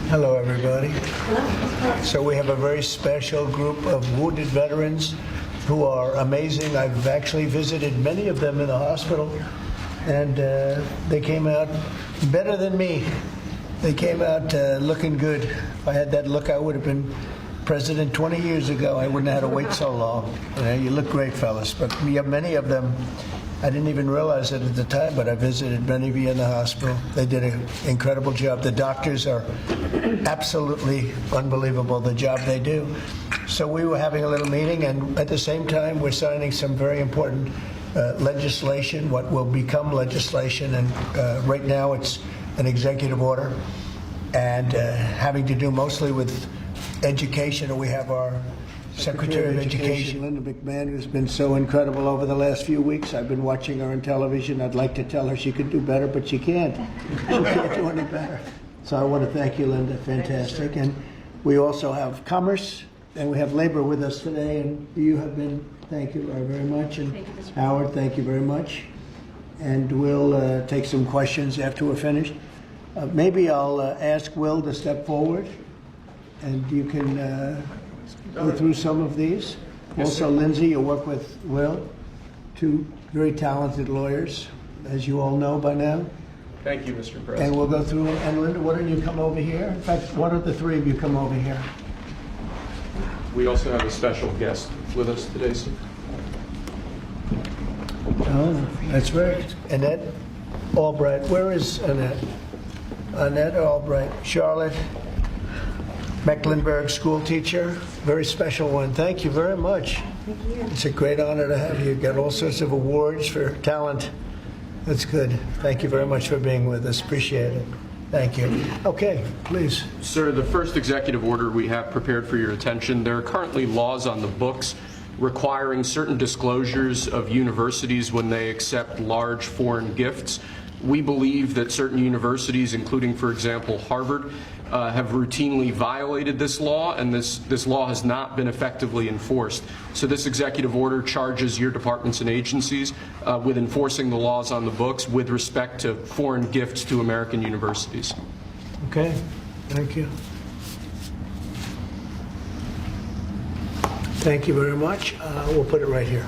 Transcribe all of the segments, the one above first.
Hello, everybody. So we have a very special group of wounded veterans who are amazing. I've actually visited many of them in the hospital, and they came out better than me. They came out looking good. If I had that look, I would have been president 20 years ago. I wouldn't have had to wait so long. You look great, fellas. But we have many of them. I didn't even realize it at the time, but I visited many of you in the hospital. They did an incredible job. The doctors are absolutely unbelievable, the job they do. So we were having a little meeting, and at the same time, we're signing some very important legislation, what will become legislation. And right now, it's an executive order, and having to do mostly with education. And we have our Secretary of Education, Linda McMahon, who's been so incredible over the last few weeks. I've been watching her on television. I'd like to tell her she could do better, but she can't. She can't do any better. So I want to thank you, Linda. Fantastic. And we also have Commerce, and we have Labor with us today. And you have been, thank you very much. And Howard, thank you very much. And we'll take some questions after we're finished. Maybe I'll ask Will to step forward, and you can go through some of these. Yes, Also, sir. Lindsay, you'll work with Will, two very talented lawyers, as you all know by now. Thank you, Mr. President. And we'll go through, and Linda, why don't you come over here? In fact, why don't the three of you come over here? We also have a special guest with us today, sir. Oh, that's right. Annette Albright. Where is Annette? Annette Albright. Charlotte Mecklenburg, school teacher. Very special one. Thank you very much. Thank you. It's a great honor to have you. Got all sorts of awards for talent. That's good. Thank you very much for being with us. Appreciate it. Thank you. Okay, please. Sir, the first executive order we have prepared for your attention, there are currently laws on the books requiring certain disclosures of universities when they accept large foreign gifts. We believe that certain universities, including, for example, Harvard, have routinely violated this law, and this law has not been effectively enforced. So this executive order charges your departments and agencies with enforcing the laws on the books with respect to foreign gifts to American universities. Okay, thank you. Thank you very much. We'll put it right here.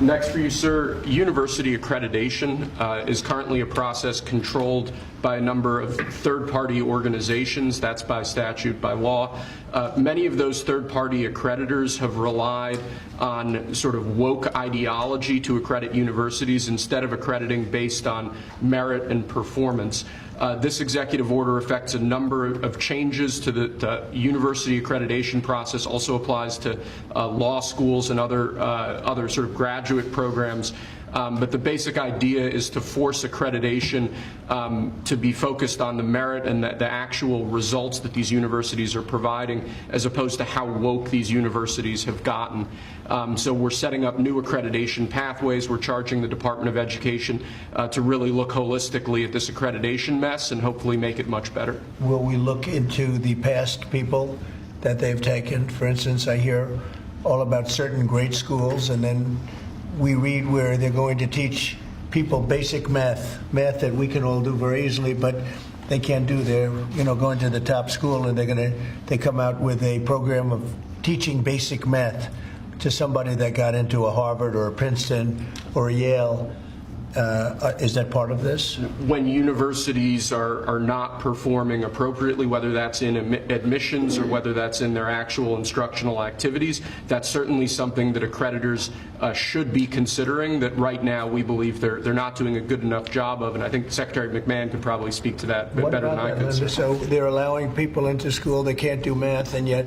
Next for you, sir, university accreditation is currently a process controlled by a number of third-party organizations. That's by statute, by law. Many of those third-party accreditors have relied on sort of woke ideology to accredit universities instead of accrediting based on merit and performance. This executive order affects a number of changes to the university accreditation process, also applies to law schools and other sort of graduate programs. But the basic idea is to force accreditation to be focused on the merit and the actual results that these universities are providing, as opposed to how woke these universities have gotten. So we're setting up new accreditation pathways. We're charging the Department of Education to really look holistically at this accreditation mess and hopefully make it much better. Will we look into the past people that they've taken? For instance, I hear all about certain great schools, and then we read where they're going to teach people basic math that we can all do very easily, but they can't do. They're going to the top school, and they come out with a program of teaching basic math to somebody that got into a Harvard or a Princeton or a Yale. Is that part of this? When universities are not performing appropriately, whether that's in admissions or whether that's in their actual instructional activities, that's certainly something that accreditors should be considering, that right now we believe they're not doing a good enough job of, and I think Secretary McMahon could probably speak to that better than I could. So they're allowing people into school that can't do math, and yet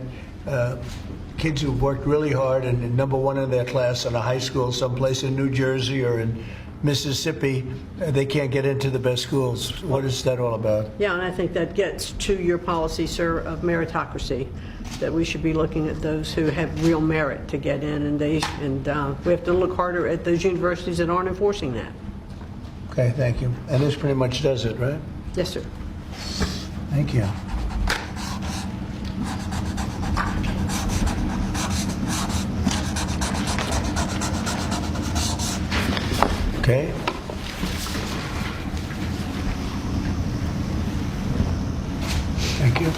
kids who've worked really hard and number one in their class in a high school someplace in New Jersey or in Mississippi, they can't get into the best schools. What is that all about? Yeah, and I think that gets to your policy, sir, of meritocracy, that we should be looking at those who have real merit to get in, and we have to look harder at those universities that aren't enforcing that. Okay, thank you. And this pretty much does it, right? Yes, sir. Thank you. Okay. you.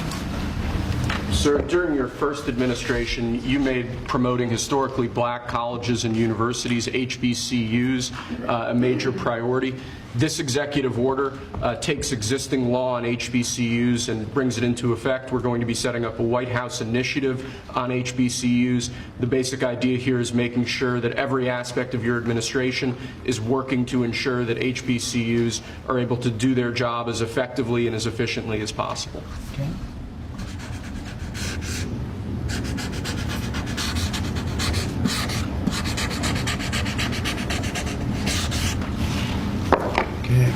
Sir, during your first administration, you made promoting historically black colleges and universities, HBCUs, a major priority. This executive order takes existing law on HBCUs and brings it into effect. We're going to be setting up a White House initiative on HBCUs. The basic idea here is making sure that every aspect of your administration is working to ensure that HBCUs are able to do their job as effectively and as efficiently as possible. Okay. Okay.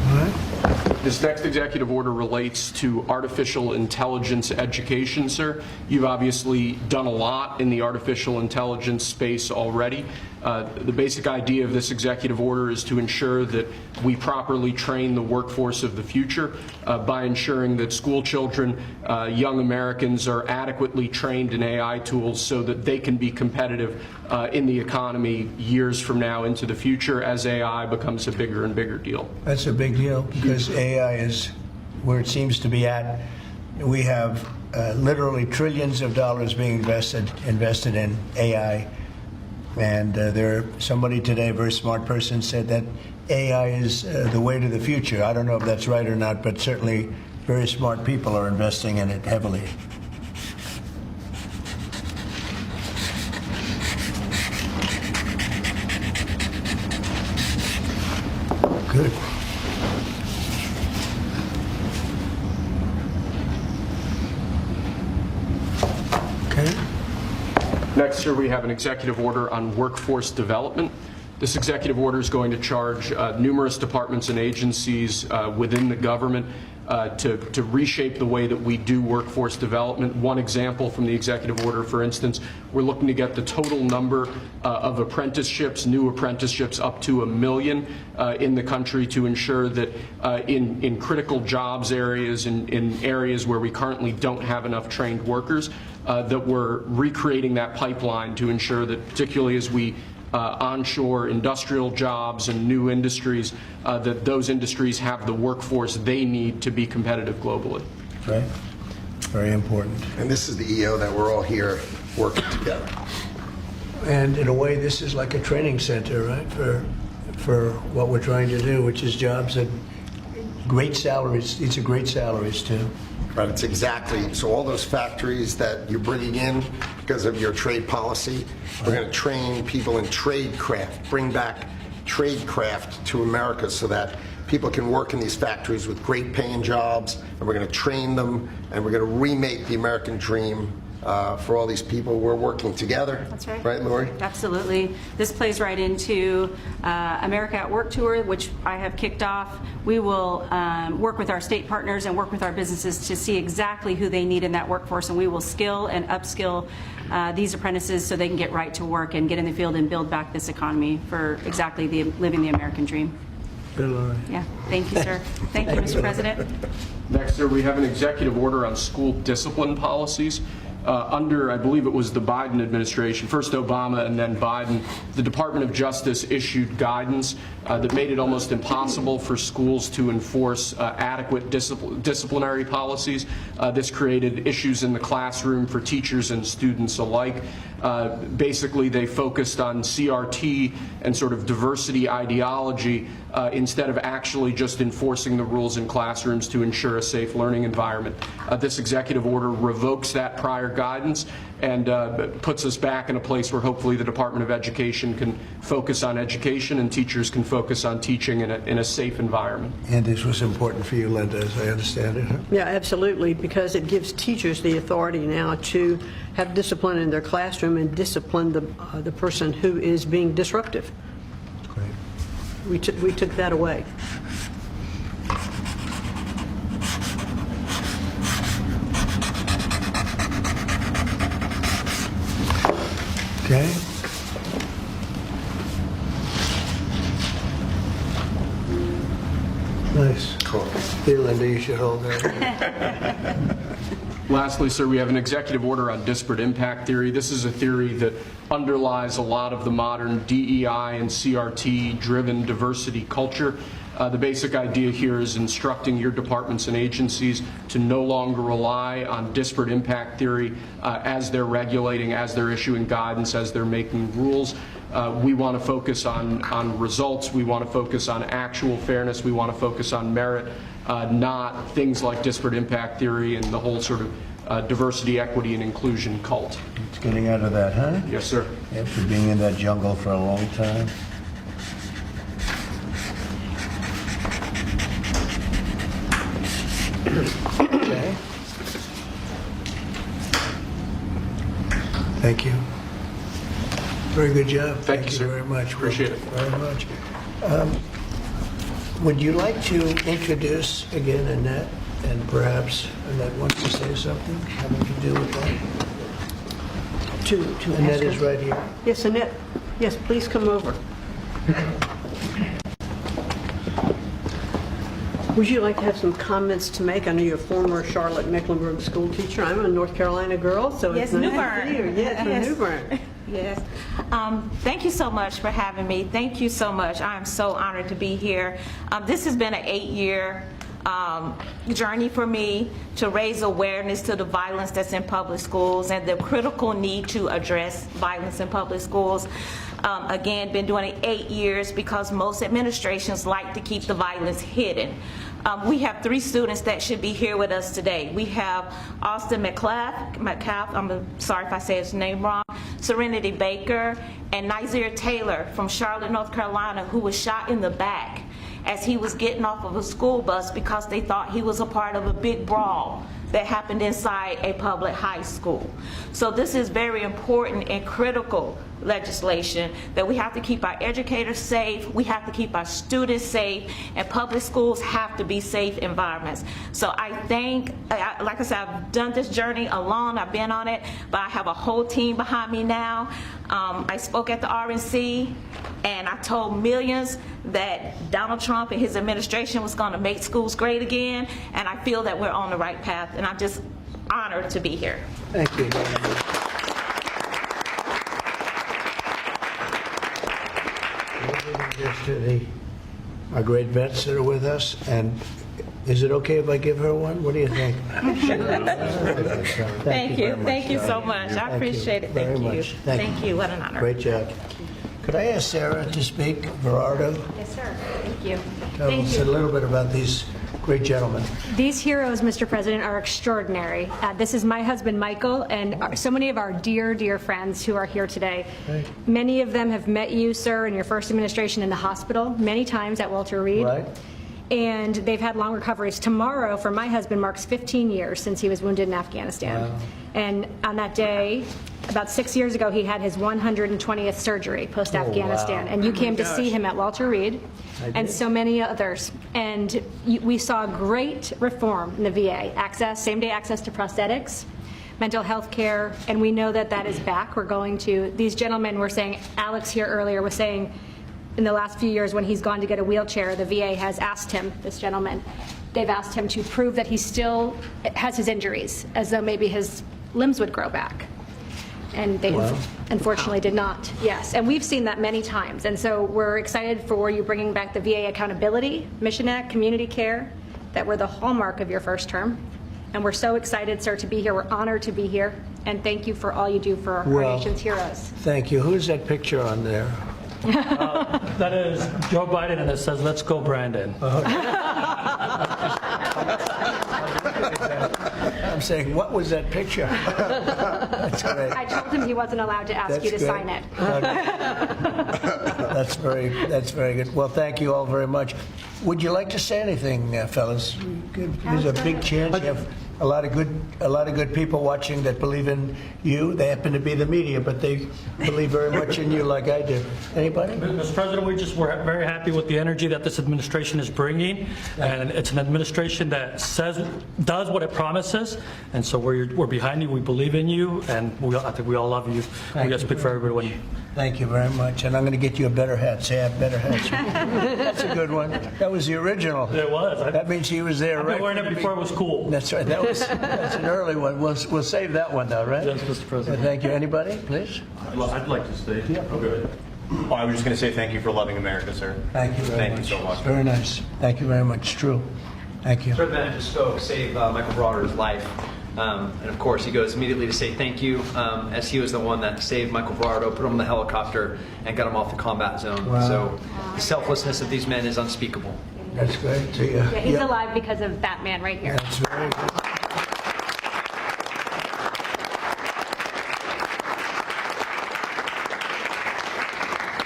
All right. This next executive order relates to artificial intelligence education, sir. You've obviously done a lot in the artificial intelligence space already. The basic idea of this executive order is to ensure that we properly train the workforce of the future by ensuring that school children, young Americans are adequately trained in AI tools so that they can be competitive in the economy years from now into the future as AI becomes a bigger and bigger deal. That's a big deal because AI is where it seems to be at. We have literally trillions of dollars being invested in AI. And somebody today, a very smart person, said that AI is the way to the future. I don't know if that's right or not, but certainly very smart people are investing in it heavily. Good. Okay. Next, sir, we have an executive order on workforce development. This executive order is going to charge numerous departments and agencies within the government to reshape the way that we do workforce development. One example from the executive order, for instance, we're looking to get the total number of apprenticeships, new apprenticeships, up to 1 million in the country to ensure that in critical jobs areas, in areas where we currently don't have enough trained workers, that we're recreating that pipeline to ensure that, particularly as we onshore industrial jobs and new industries, that those industries have the workforce they need to be competitive globally. Right. Very important. And this is the EO that we're all here working together. And in a way, this is like a training center, right, for what we're trying to do, which is jobs at great salaries. These are great salaries, too. Right, it's exactly, so all those factories that you're bringing in because of your trade policy, we're going to train people in trade craft, bring back trade craft to America so that people can work in these factories with great paying jobs, and we're going to train them, and we're going to remake the American dream for all these people. We're working together. That's right. Right, Lori? Absolutely. This plays right into America at Work Tour, which I have kicked off. We will work with our state partners and work with our businesses to see exactly who they need in that workforce, and we will skill and upskill these apprentices so they can get right to work and get in the field and build back this economy for exactly living the American dream. Good, Lori. Yeah. Thank you, sir. Thank you, Mr. President. Next, sir, we have an executive order on school discipline policies. Under, I believe it was the Biden administration, first Obama and then Biden, the Department of Justice issued guidance that made it almost impossible for schools to enforce adequate disciplinary policies. This created issues in the classroom for teachers and students alike. Basically, they focused on CRT and sort of diversity ideology instead of actually just enforcing the rules in classrooms to ensure a safe learning environment. This executive order revokes that prior guidance and puts us back in a place where hopefully the Department of Education can focus on education and teachers can focus on teaching in a safe environment. And this was important for you, Linda, as I understand it. Yeah, absolutely, because it gives teachers the authority now to have discipline in their classroom and discipline the person who is being disruptive. Great. We took that away. Okay. Nice. Cool. Here, Linda, you should hold that. Lastly, sir, we have an executive order on disparate impact theory. This is a theory that underlies a lot of the modern DEI and CRT-driven diversity culture. The basic idea here is instructing your departments and agencies to no longer rely on disparate impact theory as they're regulating, as they're issuing guidance, as they're making rules. We want to focus on results. We want to focus on actual fairness. We want to focus on merit, not things like disparate impact theory and the whole sort of diversity, equity, and inclusion cult. It's getting out of that, huh? Yes, sir. After being in that jungle for a long time. Okay. Thank you. Very good job. Thank you, sir. Very much. Appreciate it. Very much. Would you like to introduce again Annette, and perhaps Annette wants to say something having to do with that? To Annette ask is her. right here. Yes, Annette. Yes, please come over. Would you like to have some comments to make? I know you're a former Charlotte Mecklenburg school teacher. I'm a North Carolina girl, so Yes, it's nice New to Bern. see you. Yes, from Yes. New Bern. Yes. Thank you so much for having me. Thank you so much. I am so honored to be here. This has been an 8-year journey for me to raise awareness to the violence that's in public schools and the critical need to address violence in public schools. Again, been doing it 8 years because most administrations like to keep the violence hidden. We have 3 students that should be here with us today. We have Austin McCaff, I'm sorry if I say his name wrong, Serenity Baker, and Nazir Taylor from Charlotte, North Carolina, who was shot in the back as he was getting off of a school bus because they thought he was a part of a big brawl that happened inside a public high school. So this is very important and critical legislation that we have to keep our educators safe, we have to keep our students safe, and public schools have to be safe environments. So I think, like I said, I've done this journey alone, I've been on it, but I have a whole team behind me now. I spoke at the RNC, and I told millions that Donald Trump and his administration was going to make schools great again, and I feel that we're on the right path, and I'm just honored to be here. Thank you. Just to our great vets that are with us, and is it okay if I give her one? What do you think? Thank you. very much, Thank you so darling. much. I Thank you appreciate it. very Thank you. much. Thank you. What an honor. Great job. Could I ask Sarah to speak, Gerardo? Yes, sir. Thank you. Tell us a little bit about these great gentlemen. These heroes, Mr. President, are extraordinary. This is my husband, Michael, and so many of our dear, dear friends who are here today. Right. Many of them have met you, sir, in your first administration in the hospital, many times at Walter Reed. Right. And they've had long recoveries. Tomorrow, for my husband, marks 15 years since he was wounded in Afghanistan. Wow. And on that day, about 6 years ago, he had his 120th surgery post-Afghanistan. Oh, wow. And you came to see him at Walter Reed, I and did. so many others. And we saw great reform in the VA, access, same-day access to prosthetics, mental health care, and we know that that is back. We're going to, these gentlemen were saying, Alex here earlier was saying, in the last few years when he's gone to get a wheelchair, the VA has asked him, this gentleman, they've asked him to prove that he still has his injuries, as though maybe his limbs would grow back. And they unfortunately did not. Yes, and we've seen that many times. And so we're excited for you bringing back the VA accountability, Mission Act, community care, that were the hallmark of your first term. And we're so excited, sir, to be here. We're honored to be here. And thank you for all you do for our nation's heroes. Thank you. Who's that picture on there? That is Joe Biden, and it says, "Let's go, Brandon." I'm saying, what was that picture? That's great. I told him he wasn't allowed to ask That's you to good. sign it. That's very good. Well, thank you all very much. Would you like to say anything, fellas? There's a big chance you have a lot of good people watching that believe in you. They happen to be the media, but they believe very much in you, like I do. Anybody? Mr. President, we're very happy with the energy that this administration is bringing, and it's an administration that does what it promises, and so we're behind you. We believe in you, and I think we all love you. We got to speak for everybody. Thank you very much. And I'm going to get you a better hat. Say I have better hats. That's a good one. That was the original. It was. That means he was there, I've right? been wearing it before it was cool. That's right. That's an early one. We'll save that one, though, right? Yes, Mr. President. Thank you. Anybody, please? Well, I'd like to say, okay. Oh, I was just going to say thank you for loving America, sir. Thank you very much. Thank you so much. Very nice. Thank you very much. True. Thank you. Sir Bennett just spoke, saved Michael Broder's life. And of course, he goes immediately to say thank you, as he was the one that saved Michael Brado, put him on the helicopter, and got him off the combat zone. Wow. So the selflessness of these men is unspeakable. That's great to hear. Yeah, he's alive because of that man right here. That's very good.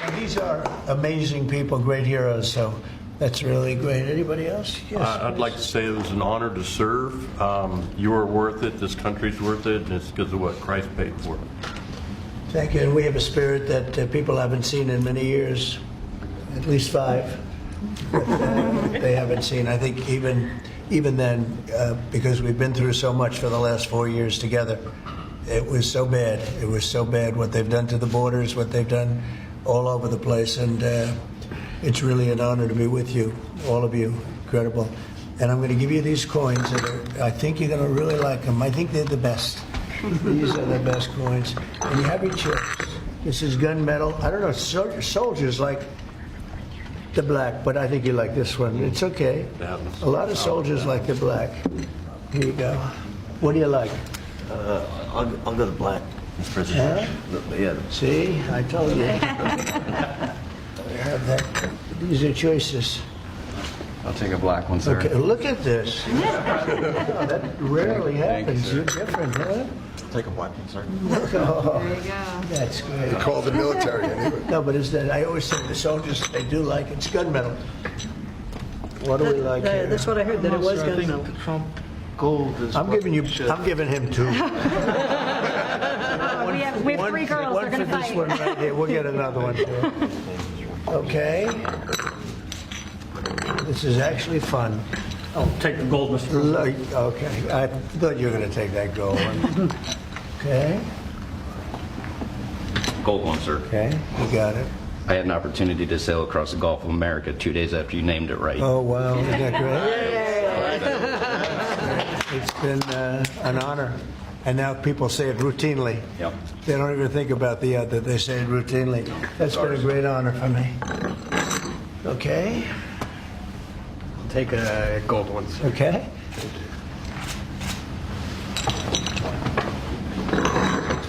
And these are amazing people, great heroes, so that's really great. Anybody else? Yes, I'd like to say it was an honor to serve. You are worth it. This country's worth it, and it's because of what Christ paid for it. Thank you. And we have a spirit that people haven't seen in many years, at least 5. They haven't seen. I think even then, because we've been through so much for the last 4 years together, it was so bad. It was so bad what they've done to the borders, what they've done all over the place, and it's really an honor to be with you, all of you. Incredible. And I'm going to give you these coins that are, I think you're going to really like them. I think they're the best. These are the best coins. And you have your chips. This is gunmetal. I don't know, soldiers like the black, but I think you like this one. It's okay. A lot of soldiers like the black. Here you go. What do you like? I'll go to black, Mr. President. Yeah. See, I told you. I have that. These are choices. I'll take a black one, sir. Okay, look at this. Oh, that rarely happens. You're different, huh? I'll take a black one, sir. Oh, there you go. That's great. They call the military anyway. No, but it's that I always say the soldiers, they do like it's gunmetal. What do we like here? That's what I heard, that it was gunmetal. Trump gold is. I'm giving him 2. We have 3 girls. One They're going for to this fight. one right here. We'll get another one too. Okay. This is actually fun. I'll take the gold, Mr. President. Okay, I thought you were going to take that gold one. Okay, Gold one, sir. okay, you got it. I had an opportunity to sail across the Gulf of America 2 days after you named it right. Oh, wow, isn't that great? It's been an honor. And now people say it routinely. Yep. They don't even think about the other, they say it routinely. That's been a great honor for me. Okay, Take a gold one, sir. okay.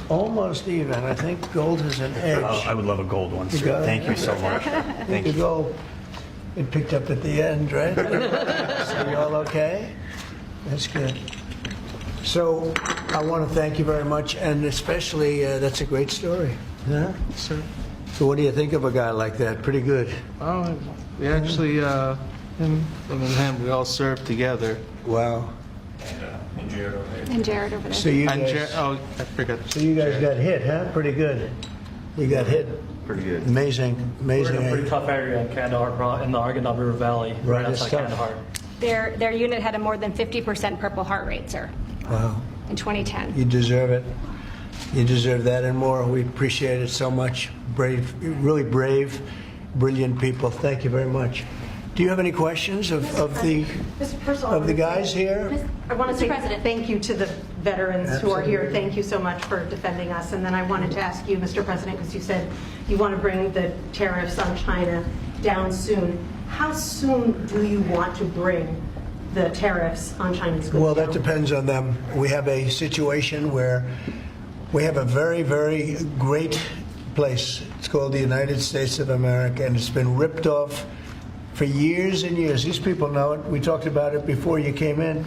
Almost even. I think gold has an edge. I would love a gold one, You sir. got it? Thank you so much. Thank The you. gold, it picked up at the end, right? So you all okay? That's good. So I want to thank you very much, and especially, that's a great story. Yeah? Sir. So what do you think of a guy like that? Pretty good. Oh, we actually, him and him, we all served together. Wow. And Jared over there. So you And guys, I forgot. so you guys got hit, huh? Pretty good. You got hit. Pretty good. Amazing, We're amazing. in a pretty tough area in Kandahar, in the Arghandab River Valley, right Right, it's outside tough. Kandahar. Their unit had a more than 50% Purple Heart rate, sir, Wow. in 2010. You deserve it. You deserve that and more. We appreciate it so much. Brave, really brave, brilliant people. Thank you very much. Do you have any questions of the guys here? I want to say President. thank you to the veterans who are here. Thank you so much for defending us. And then I wanted to ask you, Mr. President, because you said you want to bring the tariffs on China down soon. How soon do you want to bring the tariffs on Chinese goods Well, that down? depends on them. We have a situation where we have a very, very great place. It's called the United States of America, and it's been ripped off for years and years. These people know it. We talked about it before you came in.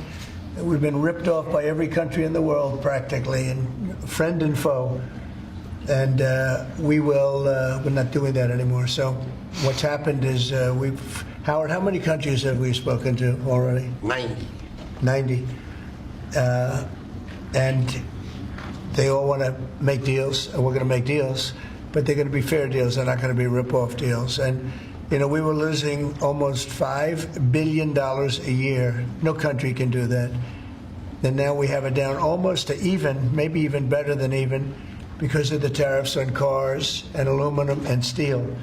We've been ripped off by every country in the world practically, and friend and foe. And we're not doing that anymore. So what's happened is Howard, how many countries have we spoken to already? 90. 90. And they all want to make deals, and we're going to make deals, but they're going to be fair deals. They're not going to be rip-off deals. And, you know, we were losing almost $5 billion a year. No country can do that. And now we have it down almost to even, maybe even better than even, because of the tariffs on cars and aluminum and steel.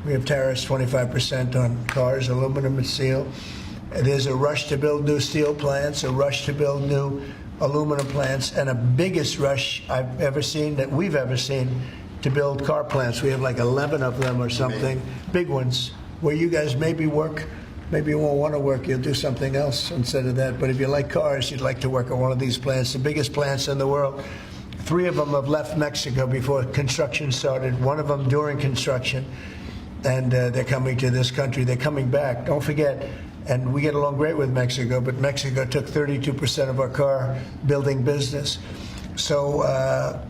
We have tariffs 25% on cars, aluminum, and steel. There's a rush to build new steel plants, a rush to build new aluminum plants, and a biggest rush I've ever seen, that we've ever seen, to build car plants. We have like 11 of them or something, big ones, where you guys maybe work. Maybe you won't want to work, you'll do something else instead of that. But if you like cars, you'd like to work at one of these plants, the biggest plants in the world. 3 of them have left Mexico before construction started, 1 of them during construction. And they're coming to this country. They're coming back. Don't forget, and we get along great with Mexico, but Mexico took 32% of our car building business. So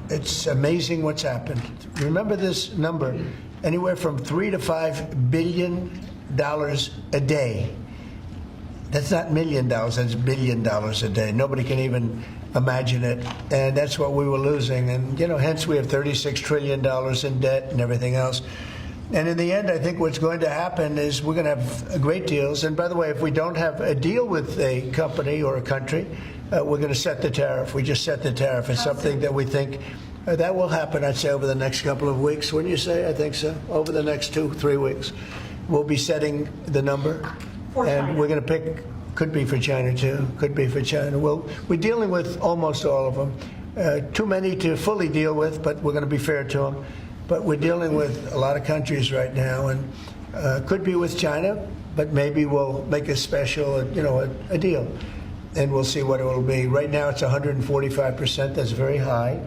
it's amazing what's happened. Remember this number, anywhere from $3 to $5 billion a day. That's not $1 million, that's $1 billion a day. Nobody can even imagine it. And that's what we were losing. And, hence we have $36 trillion in debt and everything else. And in the end, I think what's going to happen is we're going to have great deals. And by the way, if we don't have a deal with a company or a country, we're going to set the tariff. We just set the tariff. It's something that we think that will happen, I'd say, over the next couple of weeks. Wouldn't you say? I think so. Over the next 2-3 weeks. We'll be setting the number, and we're going to pick, could be for China too, could be for China. Well, we're dealing with almost all of them. Too many to fully deal with, but we're going to be fair to them. But we're dealing with a lot of countries right now, and could be with China, but maybe we'll make a special, a deal, and we'll see what it will be. Right now it's 145%, that's very high.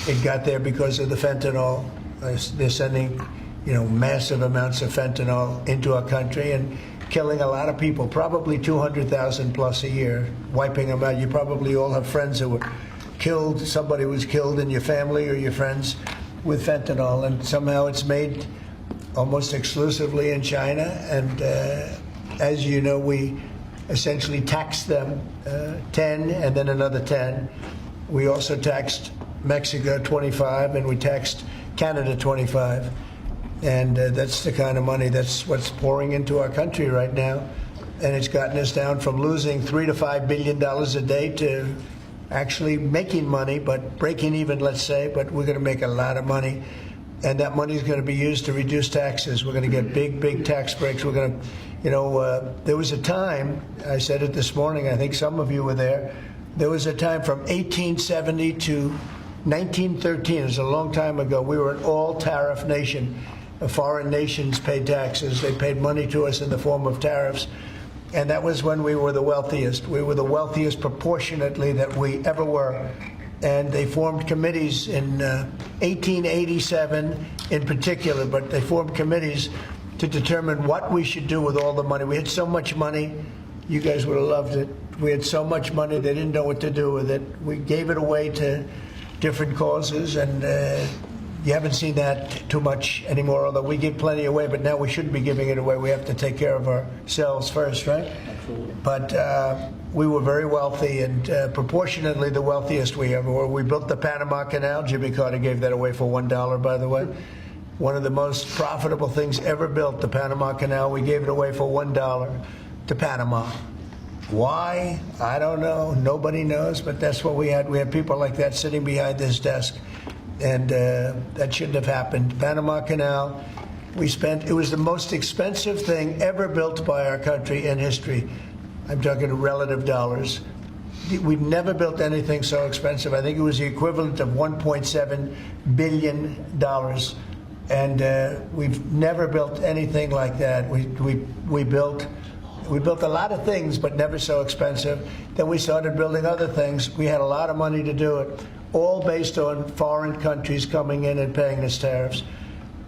It got there because of the fentanyl. They're sending massive amounts of fentanyl into our country and killing a lot of people, probably 200,000 plus a year, wiping them out. You probably all have friends who were killed, somebody was killed in your family or your friends with fentanyl, and somehow it's made almost exclusively in China. And as you know, we essentially taxed them 10 and then another 10. We also taxed Mexico 25, and we taxed Canada 25. And that's the kind of money, that's what's pouring into our country right now. And it's gotten us down from losing $3 to $5 billion a day to actually making money, but breaking even, let's say, but we're going to make a lot of money. And that money is going to be used to reduce taxes. We're going to get big tax breaks. We're going to, there was a time, I said it this morning, I think some of you were there was a time from 1870 to 1913, it was a long time ago, we were an all-tariff nation. Foreign nations paid taxes. They paid money to us in the form of tariffs. And that was when we were the wealthiest. We were the wealthiest proportionately that we ever were. And they formed committees in 1887 in particular, but they formed committees to determine what we should do with all the money. We had so much money, you guys would have loved it. We had so much money, they didn't know what to do with it. We gave it away to different causes, and you haven't seen that too much anymore, although we give plenty away, but now we shouldn't be giving it away. We have to take care of ourselves first, right? Absolutely. But we were very wealthy, and proportionately the wealthiest we ever were. We built the Panama Canal. Jimmy Carter gave that away for $1, by the way. One of the most profitable things ever built, the Panama Canal. We gave it away for $1 to Panama. Why? I don't know. Nobody knows, but that's what we had. We had people like that sitting behind this desk. And that shouldn't have happened. Panama Canal, it was the most expensive thing ever built by our country in history. I'm talking relative dollars. We've never built anything so expensive. I think it was the equivalent of $1.7 billion. And we've never built anything like that. We built a lot of things, but never so expensive. Then we started building other things. We had a lot of money to do it, all based on foreign countries coming in and paying us tariffs.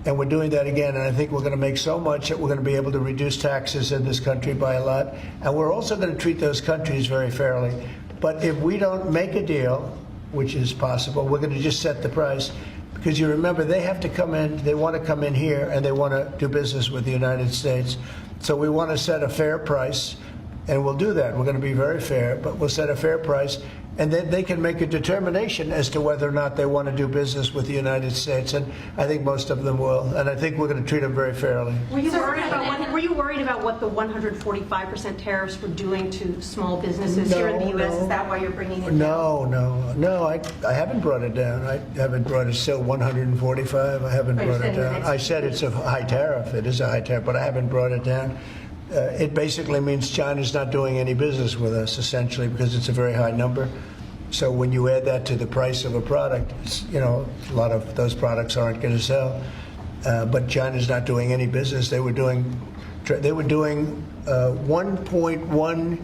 And we're doing that again, and I think we're going to make so much that we're going to be able to reduce taxes in this country by a lot. And we're also going to treat those countries very fairly. But if we don't make a deal, which is possible, we're going to just set the price. Because you remember, they have to come in, they want to come in here, and they want to do business with the United States. So we want to set a fair price, and we'll do that. We're going to be very fair, but we'll set a fair price. And then they can make a determination as to whether or not they want to do business with the United States. And I think most of them will. And I think we're going to treat them very fairly. Were you worried about what the 145% tariffs were doing to small businesses here in the U.S.? Is that why you're bringing it down? No. I haven't brought it down. I haven't brought it still 145. I haven't brought it down. I said it's a high tariff. It is a high tariff, but I haven't brought it down. It basically means China's not doing any business with us, essentially, because it's a very high number. So when you add that to the price of a product, a lot of those products aren't going to sell. But China's not doing any business. They were doing $1.1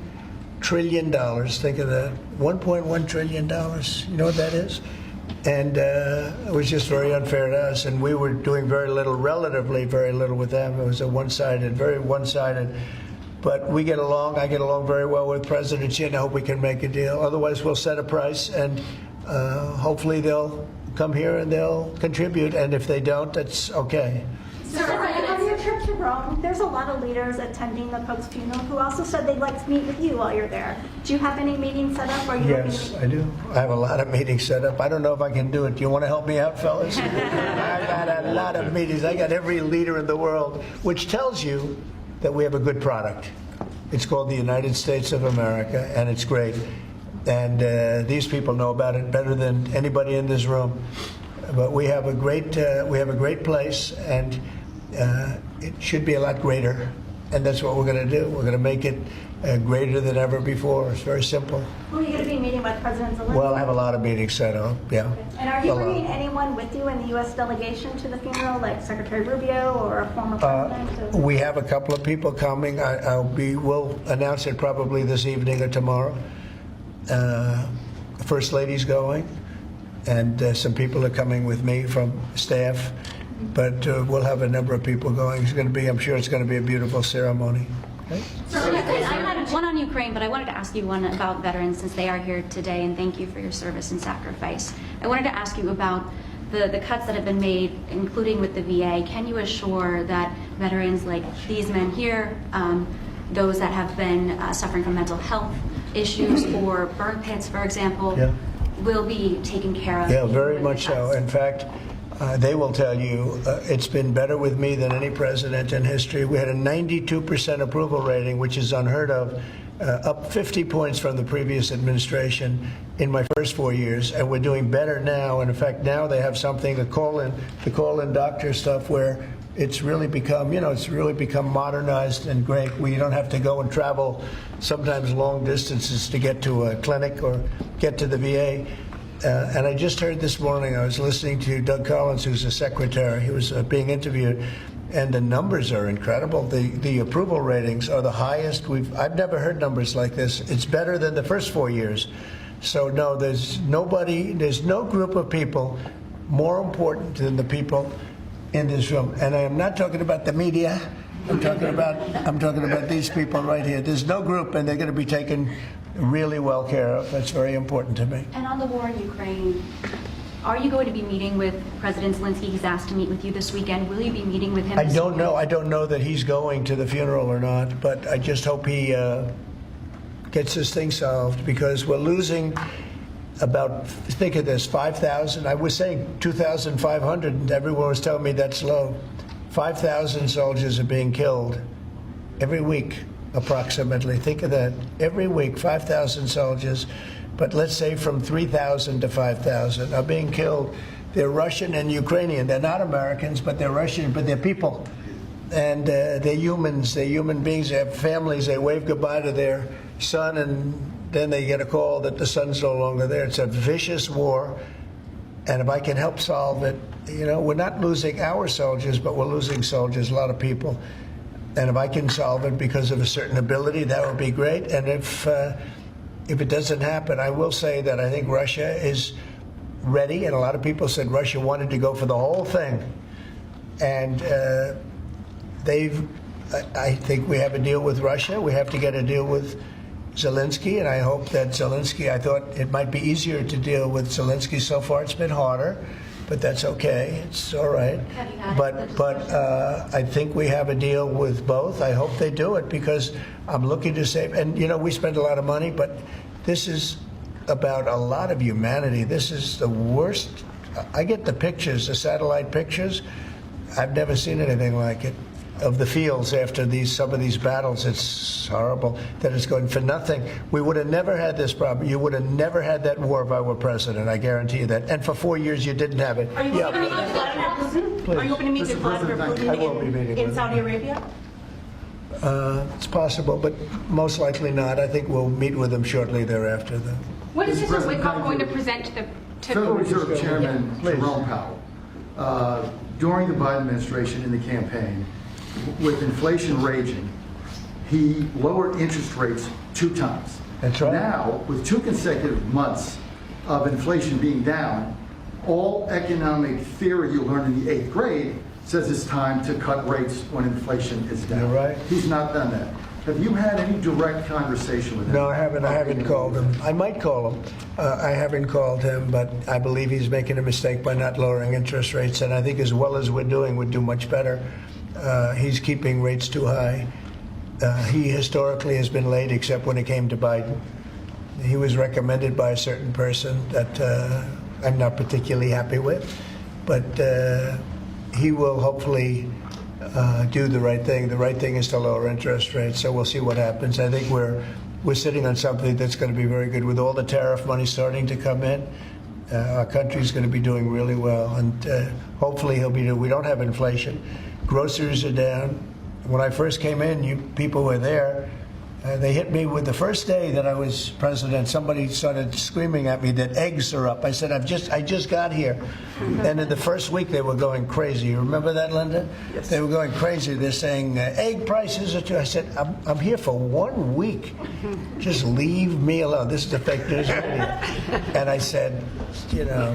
trillion. Think of that, $1.1 trillion. You know what that is? And it was just very unfair to us. And we were doing relatively very little with them. It was very one-sided. But we get along. I get along very well with President Xi, and I hope we can make a deal. Otherwise, we'll set a price, and hopefully they'll come here and they'll contribute. And if they don't, that's okay. Sir, on your trip to Rome, there's a lot of leaders attending the Pope's funeral who also said they'd like to meet with you while you're there. Do you have any meetings set up? Or you Yes, I do. I have a lot of meetings set up. I don't know if I can do it. Do you want to help me out, fellas? I've got a lot of meetings. I got every leader in the world, which tells you that we have a good product. It's called the United States of America, and it's great. And these people know about it better than anybody in this room. But we have a great place, and it should be a lot greater. And that's what we're going to do. We're going to make it greater than ever before. It's very simple. Who are you going to be meeting with, President Zelensky? Well, I have a lot of meetings set up, yeah. And are you bringing anyone with you in the U.S. delegation to the funeral, like Secretary Rubio or a former president? We have a couple of people coming. We'll announce it probably this evening or tomorrow. First Lady's going, and some people are coming with me from staff. But we'll have a number of people going. I'm sure it's going to be a beautiful ceremony. Okay? I had one on Ukraine, but I wanted to ask you one about veterans since they are here today, and thank you for your service and sacrifice. I wanted to ask you about the cuts that have been made, including with the VA. Can you assure that veterans like these men here, those that have been suffering from mental health issues or burn pits, for example, will be taken care of? Yeah, very much so. In fact, they will tell you it's been better with me than any president in history. We had a 92% approval rating, which is unheard of, up 50 points from the previous administration in my first 4 years, and we're doing better now. And in fact, now they have something to call in doctor stuff where it's really become, modernized and great. We don't have to go and travel sometimes long distances to get to a clinic or get to the VA. And I just heard this morning, I was listening to Doug Collins, who's a secretary. He was being interviewed, and the numbers are incredible. The approval ratings are the highest I've never heard numbers like this. It's better than the first 4 years. So no, there's no group of people more important than the people in this room. And I am not talking about the media. I'm talking about these people right here. There's no group, and they're going to be taken really well care of. That's very important to me. And on the war in Ukraine, are you going to be meeting with President Zelensky? He's asked to meet with you this weekend. Will you be meeting with him? I don't know. I don't know that he's going to the funeral or not, but I just hope he gets this thing solved, because we're losing about, think of this, 5,000. I was saying 2,500, and everyone was telling me that's low. 5,000 soldiers are being killed every week, approximately. Think of that. Every week, 5,000 soldiers, but let's say from 3,000 to 5,000 are being killed. They're Russian and Ukrainian. They're not Americans, but they're Russian, but they're people. And they're humans. They're human beings. They have families. They wave goodbye to their son, and then they get a call that the son's no longer there. It's a vicious war. And if I can help solve it, we're not losing our soldiers, but we're losing soldiers, a lot of people. And if I can solve it because of a certain ability, that would be great. And if it doesn't happen, I will say that I think Russia is ready. And a lot of people said Russia wanted to go for the whole thing. And I think we have a deal with Russia. We have to get a deal with Zelensky, and I hope that Zelensky, I thought it might be easier to deal with Zelensky. So far it's been harder, but that's okay. It's all right. But I think we have a deal with both. I hope they do it, because I'm looking to save. And, we spend a lot of money, but this is about a lot of humanity. This is the worst. I get the pictures, the satellite pictures. I've never seen anything like it. Of the fields after some of these battles. It's horrible that it's going for nothing. We would have never had this problem. You would have never had that war if I were president. I guarantee you that. And for 4 years you didn't have it. Are you going to meet with Vladimir Putin? Are you going to meet with Vladimir Putin in Saudi Arabia? It's possible, but most likely not. I think we'll meet with him shortly thereafter, though. What is Mr. Mr. President, Wickoff thank going to you. present to the Federal Reserve Chairman Jerome Powell, during the Biden administration in the campaign, with inflation raging, he lowered interest rates 2 times. That's right. Now, with 2 consecutive months of inflation being down, all economic theory you learned in the 8th grade says it's time to cut rates when inflation is down. You're right. He's not done that. Have you had any direct conversation with him? No, I haven't. I haven't called him. I might call him. I haven't called him, but I believe he's making a mistake by not lowering interest rates. And I think as well as we're doing, we'd do much better. He's keeping rates too high. He historically has been late, except when it came to Biden. He was recommended by a certain person that I'm not particularly happy with, but he will hopefully do the right thing. The right thing is to lower interest rates, so we'll see what happens. I think we're sitting on something that's going to be very good. With all the tariff money starting to come in, our country's going to be doing really well, and hopefully we don't have inflation. Groceries are down. When I first came in, you people were there. They hit me with the first day that I was president. Somebody started screaming at me that eggs are up. I said, I just got here. And in the first week, they were going crazy. You remember that, Linda? Yes. They were going crazy. They're saying, egg prices are too. I said, I'm here for 1 week. Just leave me alone. This is the fake news media. And I said,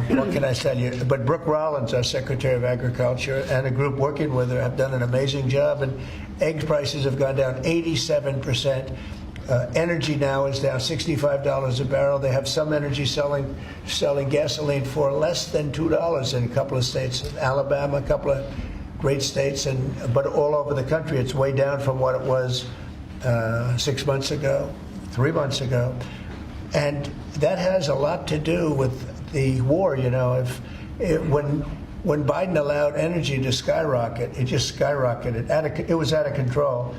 what can I tell you? But Brooke Rollins, our Secretary of Agriculture, and a group working with her have done an amazing job. And egg prices have gone down 87%. Energy now is down $65 a barrel. They have some energy selling gasoline for less than $2 in a couple of states. Alabama, a couple of great states, but all over the country, it's way down from what it was 6 months ago, 3 months ago. And that has a lot to do with the war. When Biden allowed energy to skyrocket, it just skyrocketed. It was out of control.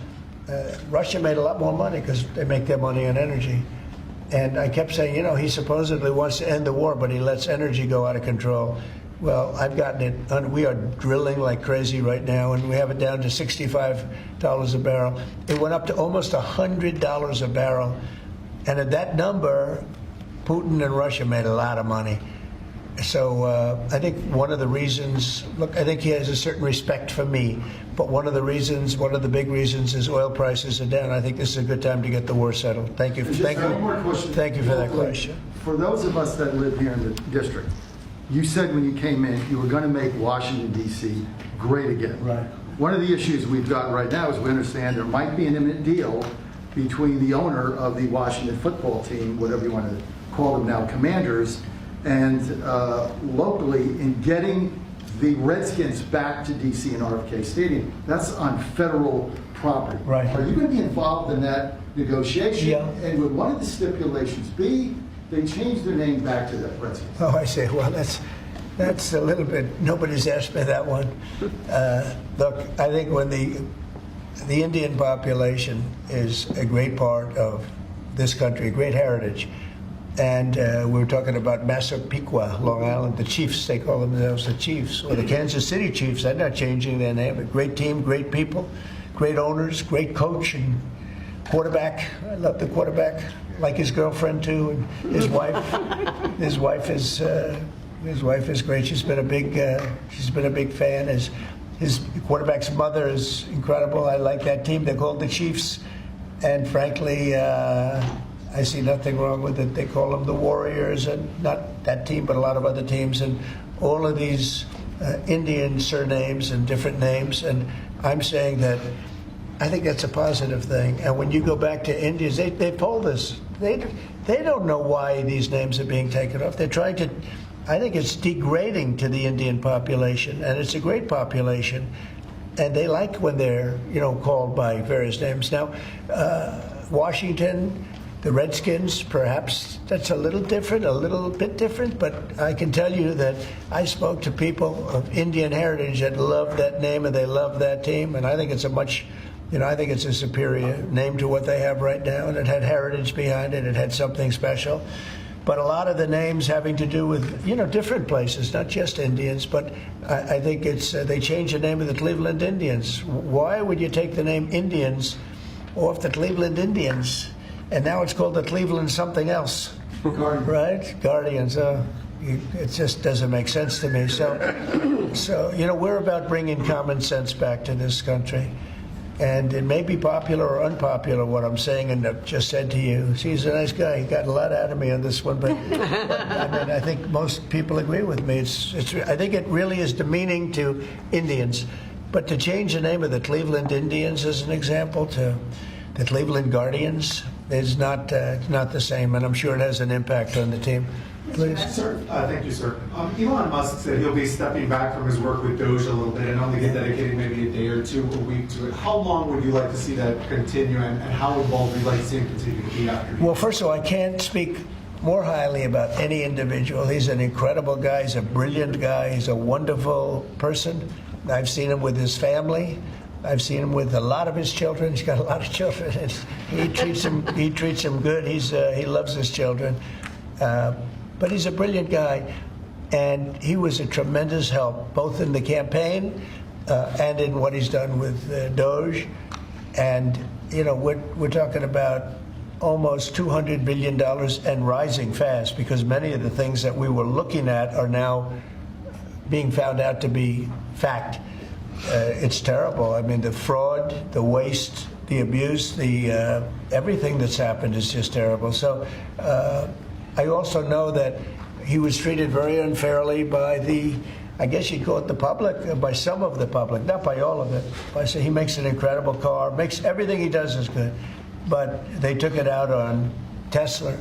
Russia made a lot more money because they make their money on energy. And I kept saying, he supposedly wants to end the war, but he lets energy go out of control. Well, I've gotten it. We are drilling like crazy right now, and we have it down to $65 a barrel. It went up to almost $100 a barrel. And at that number, Putin and Russia made a lot of money. So I think one of the reasons, I think he has a certain respect for me, but one of the big reasons is oil prices are down. I think this is a good time to get the war settled. Thank you. Thank you for that question. For those of us that live here in the district, you said when you came in, you were going to make Washington, D.C. great again. Right. One of the issues we've got right now is we understand there might be an imminent deal between the owner of the Washington football team, whatever you want to call them now, Commanders, and locally in getting the Redskins back to D.C. and RFK Stadium. That's on federal property. Right. Are you going to be involved in that negotiation? Yeah. And would one of the stipulations be they change their name back to the Redskins? Oh, I see. Well, that's a little bit, nobody's asked me that one. Look, I think when the Indian population is a great part of this country, a great heritage. And we were talking about Massapequa, Long Island, the Chiefs. They call themselves the Chiefs, or the Kansas City Chiefs. They're not changing their name. A great team, great people, great owners, great coach and quarterback. I love the quarterback, like his girlfriend too, and his wife. His wife is great. She's been a big fan. His quarterback's mother is incredible. I like that team. They're called the Chiefs, and frankly, I see nothing wrong with it. They call them the Warriors, and not that team, but a lot of other teams, and all of these Indian surnames and different names. And I'm saying that I think that's a positive thing. And when you go back to Indians, they polled us. They don't know why these names are being taken off. They're trying to. I think it's degrading to the Indian population, and it's a great population, and they like when they're called by various names. Now, Washington. The Redskins, perhaps that's a little bit different, but I can tell you that I spoke to people of Indian heritage that love that name and they love that team, and I think it's a superior name to what they have right now, and it had heritage behind it. It had something special. But a lot of the names having to do with, different places, not just Indians, but I think it's, they changed the name of the Cleveland Indians. Why would you take the name Indians off the Cleveland Indians? And now it's called the Cleveland something else. Right? Guardians. It just doesn't make sense to me. So we're about bringing common sense back to this country. And it may be popular or unpopular what I'm saying and I've just said to you. He's a nice guy. He got a lot out of me on this one, but I think most people agree with me. I think it really is demeaning to Indians. But to change the name of the Cleveland Indians as an example to the Cleveland Guardians is not the same, and I'm sure it has an impact on the team. Please. Sir, thank you, sir. Elon Musk said he'll be stepping back from his work with Doge a little bit and only dedicating maybe a day or two a week to it. How long would you like to see that continue, and how involved would you like to see him continue to be after? Well, first of all, I can't speak more highly about any individual. He's an incredible guy. He's a brilliant guy. He's a wonderful person. I've seen him with his family. I've seen him with a lot of his children. He's got a lot of children. He treats them good. He loves his children. But he's a brilliant guy, and he was a tremendous help, both in the campaign and in what he's done with Doge. And, we're talking about almost $200 billion and rising fast, because many of the things that we were looking at are now being found out to be fact. It's terrible. I mean, the fraud, the waste, the abuse, the everything that's happened is just terrible. So I also know that he was treated very unfairly by I guess you'd call it the public, by some of the public, not by all of it. I say he makes an incredible car, makes everything he does is good, but they took it out on Tesla.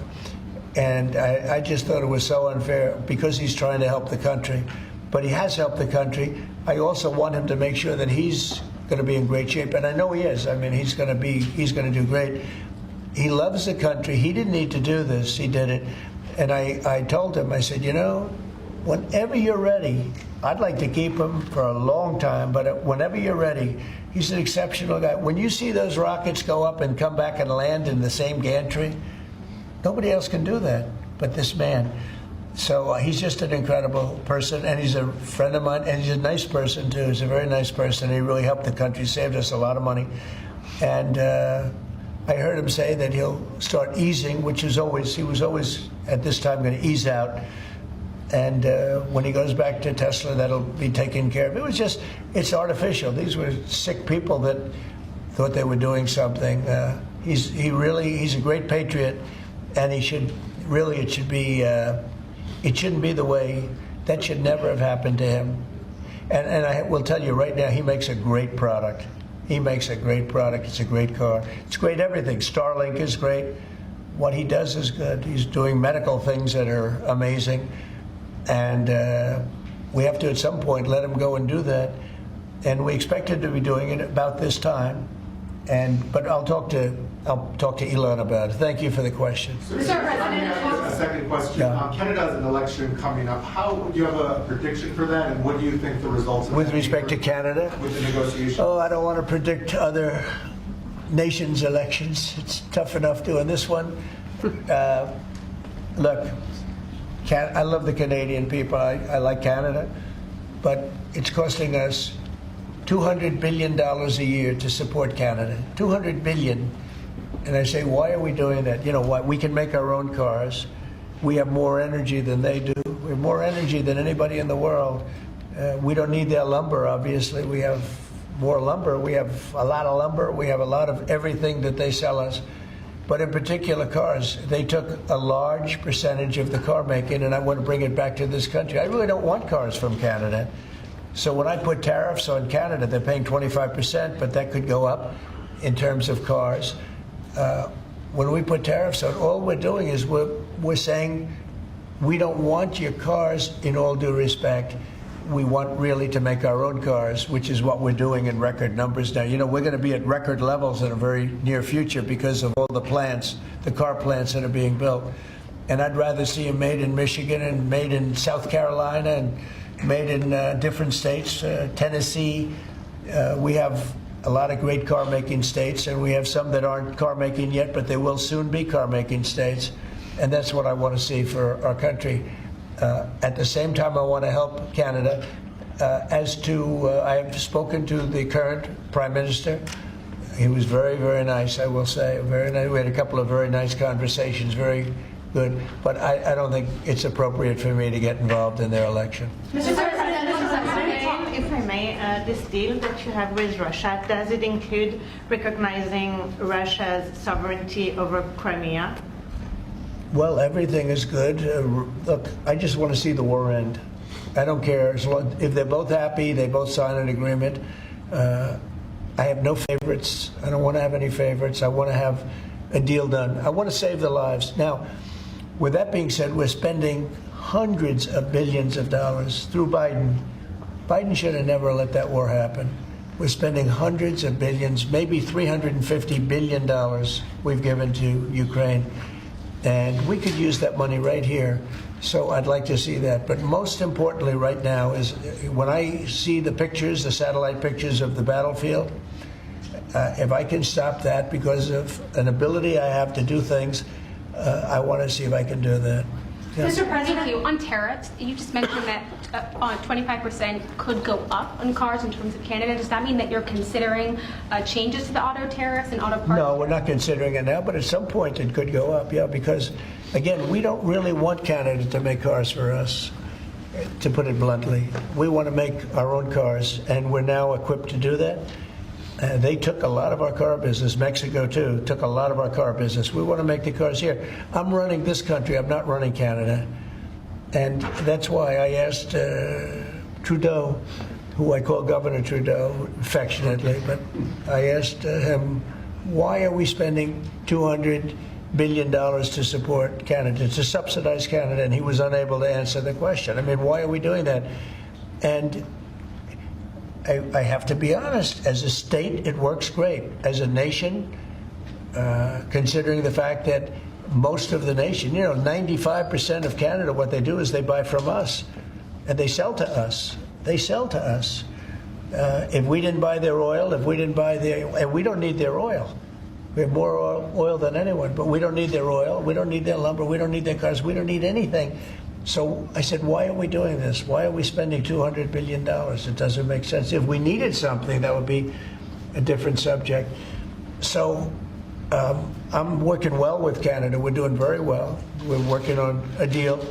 And I just thought it was so unfair because he's trying to help the country. But he has helped the country. I also want him to make sure that he's going to be in great shape, and I know he is. I mean, he's going to do great. He loves the country. He didn't need to do this. He did it. And I told him, I said, whenever you're ready, I'd like to keep him for a long time, but whenever you're ready, he's an exceptional guy. When you see those rockets go up and come back and land in the same gantry, nobody else can do that but this man. So he's just an incredible person, and he's a friend of mine, and he's a nice person, too. He's a very nice person. He really helped the country, saved us a lot of money. And I heard him say that he'll start easing, he was always at this time going to ease out. And when he goes back to Tesla, that'll be taken care of. It's artificial. These were sick people that thought they were doing something. He's a great patriot, and it shouldn't be the way, that should never have happened to him. And I will tell you right now, he makes a great product. He makes a great product. It's a great car. It's great everything. Starlink is great. What he does is good. He's doing medical things that are amazing. And we have to, at some point, let him go and do that. And we expected to be doing it about this time. But I'll talk to Elon about it. Thank you for the question. A second question. Yeah. Canada has an election coming up. Do you have a prediction for that, and what do you think the results of With respect to Canada? With the negotiations? Oh, I don't want to predict other nations' elections. It's tough enough doing this one. Look, I love the Canadian people. I like Canada. But it's costing us $200 billion a year to support Canada. $200 billion. And I say, why are we doing that? You know what? We can make our own cars. We have more energy than they do. We have more energy than anybody in the world. We don't need their lumber, obviously. We have more lumber. We have a lot of lumber. We have a lot of everything that they sell us. But in particular cars, they took a large percentage of the car making, and I want to bring it back to this country. I really don't want cars from Canada. So when I put tariffs on Canada, they're paying 25%, but that could go up in terms of cars. When we put tariffs on, all we're doing is we're saying we don't want your cars in all due respect. We want really to make our own cars, which is what we're doing in record numbers now. You know, we're going to be at record levels in a very near future because of all the plants, the car plants that are being built. And I'd rather see them made in Michigan and made in South Carolina and made in different states, Tennessee. We have a lot of great car-making states, and we have some that aren't car-making yet, but they will soon be car-making states. And that's what I want to see for our country. At the same time, I want to help Canada. I have spoken to the current Prime Minister. He was very, very nice, I will say. Very nice. We had a couple of very nice conversations, very good. But I don't think it's appropriate for me to get involved in their election. Mr. President, if I may, this deal that you have with Russia, does it include recognizing Russia's sovereignty over Crimea? Well, everything is good. Look, I just want to see the war end. I don't care. If they're both happy, they both sign an agreement. I have no favorites. I don't want to have any favorites. I want to have a deal done. I want to save the lives. Now, with that being said, we're spending hundreds of billions of dollars through Biden. Biden should have never let that war happen. We're spending hundreds of billions, maybe $350 billion we've given to Ukraine. And we could use that money right here. So I'd like to see that. But most importantly right now is when I see the pictures, the satellite pictures of the battlefield, if I can stop that because of an ability I have to do things, I want to see if I can do that. Yeah. Mr. President, on tariffs, you just mentioned that 25% could go up on cars in terms of Canada. Does that mean that you're considering changes to the auto tariffs and auto parts? No, we're not considering it now, but at some point it could go up, yeah, because, again, we don't really want Canada to make cars for us, to put it bluntly. We want to make our own cars, and we're now equipped to do that. They took a lot of our car business. Mexico, too, took a lot of our car business. We want to make the cars here. I'm running this country. I'm not running Canada. And that's why I asked Trudeau, who I call Governor Trudeau affectionately, but I asked him, why are we spending $200 billion to support Canada, to subsidize Canada? And he was unable to answer the question. I mean, why are we doing that? And I have to be honest, as a state, it works great. As a nation, considering the fact that most of the nation, 95% of Canada, what they do is they buy from us, and they sell to us. They sell to us. If we didn't buy their oil, if we didn't buy their, and we don't need their oil. We have more oil than anyone, but we don't need their oil. We don't need their lumber. We don't need their cars. We don't need anything. So I said, why are we doing this? Why are we spending $200 billion? It doesn't make sense. If we needed something, that would be a different subject. So I'm working well with Canada. We're doing very well. We're working on a deal.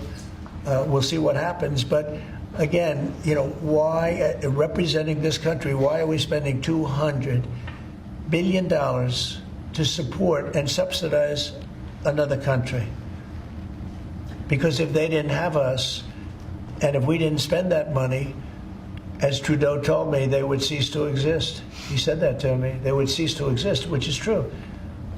We'll see what happens. But again, why, representing this country, why are we spending $200 billion to support and subsidize another country? Because if they didn't have us, and if we didn't spend that money, as Trudeau told me, they would cease to exist. He said that to me. They would cease to exist, which is true,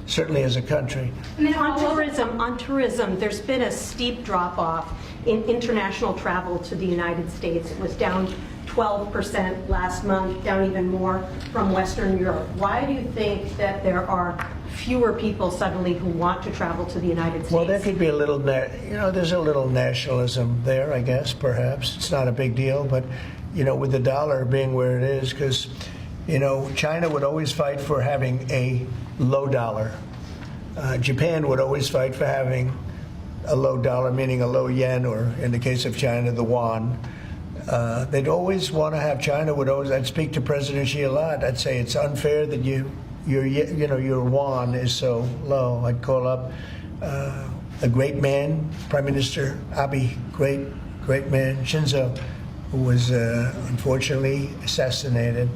certainly as a country. And then on tourism, there's been a steep drop-off in international travel to the United States. It was down 12% last month, down even more from Western Europe. Why do you think that there are fewer people suddenly who want to travel to the United States? Well, there could be a little, there's a little nationalism there, I guess, perhaps. It's not a big deal, but, with the dollar being where it is, because, China would always fight for having a low dollar. Japan would always fight for having a low dollar, meaning a low yen, or in the case of China, the yuan. They'd always want to have, China would always, I'd speak to President Xi a lot. I'd say it's unfair that your yuan is so low. I'd call up a great man, Prime Minister Abe, great man, Shinzo, who was unfortunately assassinated.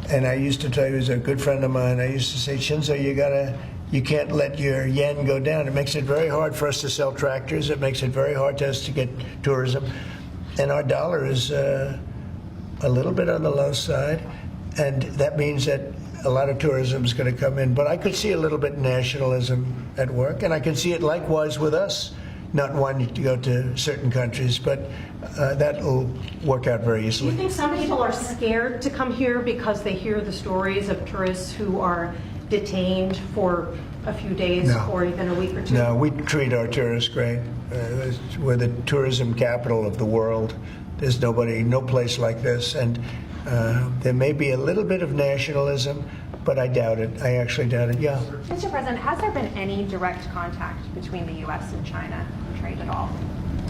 And I used to tell you, he was a good friend of mine. I used to say, Shinzo, you can't let your yen go down. It makes it very hard for us to sell tractors. It makes it very hard to us to get tourism. And our dollar is a little bit on the low side. And that means that a lot of tourism is going to come in. But I could see a little bit of nationalism at work. And I can see it likewise with us not wanting to go to certain countries. But that will work out very Do easily. you think some people are scared to come here because they hear the stories of tourists who are detained for a few days or even a week or two? No, we treat our tourists great. We're the tourism capital of the world. There's no place like this. And there may be a little bit of nationalism, but I doubt it. I actually doubt it, yeah. Mr. President, has there been any direct contact between the U.S. and China on trade at all?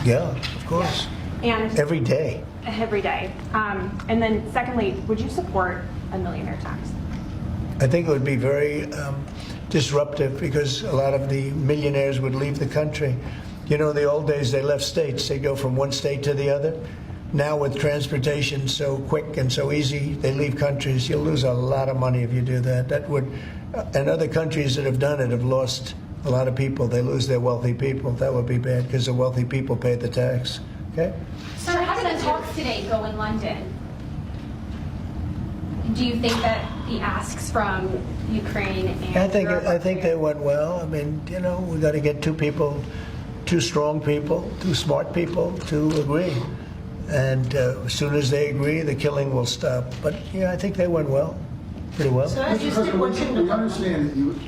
Yeah, of course. And every day. Every day. And then secondly, would you support a millionaire tax? I think it would be very disruptive because a lot of the millionaires would leave the country. You know, in the old days, they left states. They go from one state to the other. Now with transportation so quick and so easy, they leave countries. You'll lose a lot of money if you do that. That would, and other countries that have done it have lost a lot of people. They lose their wealthy people. That would be bad because the wealthy people pay the tax. Okay? Sir, how did the talks today go in London? Do you think that the asks from Ukraine and I think they went well. I mean, you know, we got to get two strong people, two smart people to agree. And as soon as they agree, the killing will stop. But yeah, I think they went well, pretty well. So Mr. President, we understand that you,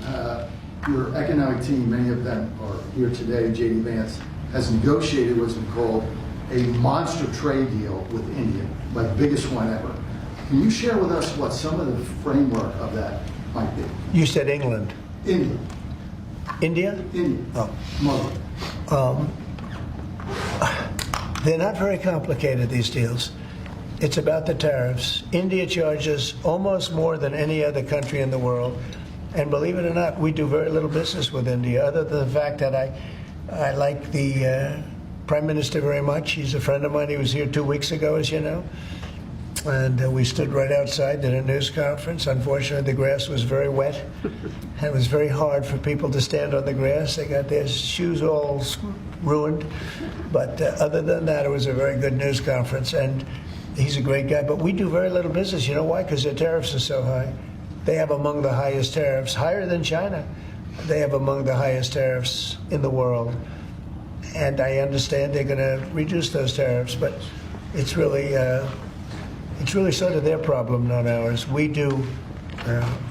your economic team, many of them are here today, J.D. Vance, has negotiated what's been called a monster trade deal with India, like the biggest one ever. Can you share with us what some of the framework of that might be? You said England. India. India? India. Oh. Muslim. They're not very complicated, these deals. It's about the tariffs. India charges almost more than any other country in the world. And believe it or not, we do very little business with India, other than the fact that I like the Prime Minister very much. He's a friend of mine. He was here 2 weeks ago, as you know. And we stood right outside at a news conference. Unfortunately, the grass was very wet. And it was very hard for people to stand on the grass. They got their shoes all ruined. But other than that, it was a very good news conference. And he's a great guy. But we do very little business. You know why? Because their tariffs are so high. They have among the highest tariffs, higher than China. They have among the highest tariffs in the world. And I understand they're going to reduce those tariffs. But it's really sort of their problem, not ours. We do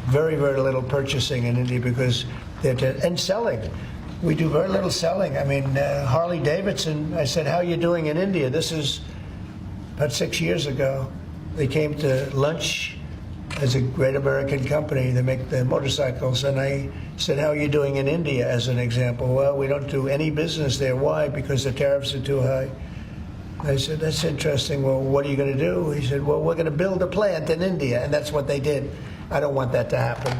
very, very little purchasing in India because and selling. We do very little selling. I mean, Harley Davidson, I said, how are you doing in India? This is about 6 years ago. They came to lunch as a great American company. They make the motorcycles. And I said, how are you doing in India, as an example? Well, we don't do any business there. Why? Because the tariffs are too high. I said, that's interesting. Well, what are you going to do? He said, well, we're going to build a plant in India. And that's what they did. I don't want that to happen.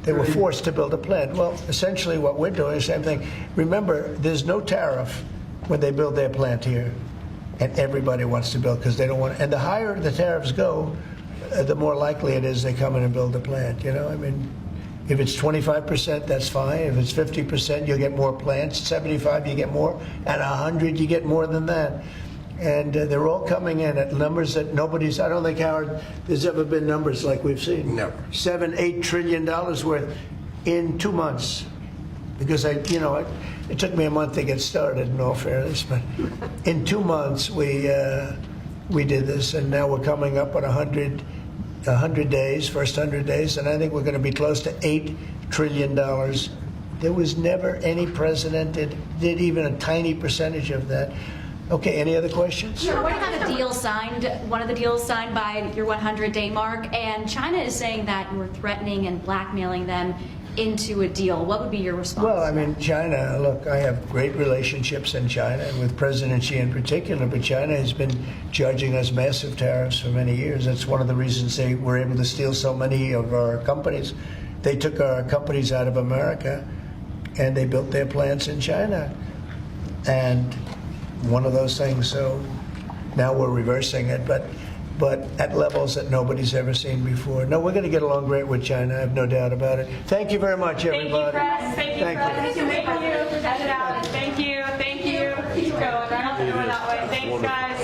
They were forced to build a plant. Well, essentially what we're doing is the same thing. Remember, there's no tariff when they build their plant here. And everybody wants to build because they don't want. And the higher the tariffs go, the more likely it is they come in and build a plant. You know, I mean, if it's 25%, that's fine. If it's 50%, you'll get more plants. 75, you get more. At 100, you get more than that. And they're all coming in at numbers that nobody's. I don't think, Howard, there's ever been numbers like we've seen. Never. $7-8 trillion worth in 2 months. Because it took me a month to get started, in all fairness. But in 2 months, we did this, and now we're coming up on 100 days, first 100 days, and I think we're going to be close to $8 trillion. There was never any president that did even a tiny percentage of that. Okay, any other questions? Sure. What about a deal signed, one of the deals signed by your 100-day mark, and China is saying that you were threatening and blackmailing them into a deal. What would be your response? Well, I mean, China, look, I have great relationships in China, and with President Xi in particular, but China has been charging us massive tariffs for many years. That's one of the reasons they were able to steal so many of our companies. They took our companies out of America, and they built their plants in China. And one of those things, so now we're reversing it, but at levels that nobody's ever seen before. No, we're going to get along great with China, I have no doubt about it. Thank you very much, everybody. Thank you, Press. Thank you. Thank you. Thank you. Keep going. Right out the door that way. Thanks, guys.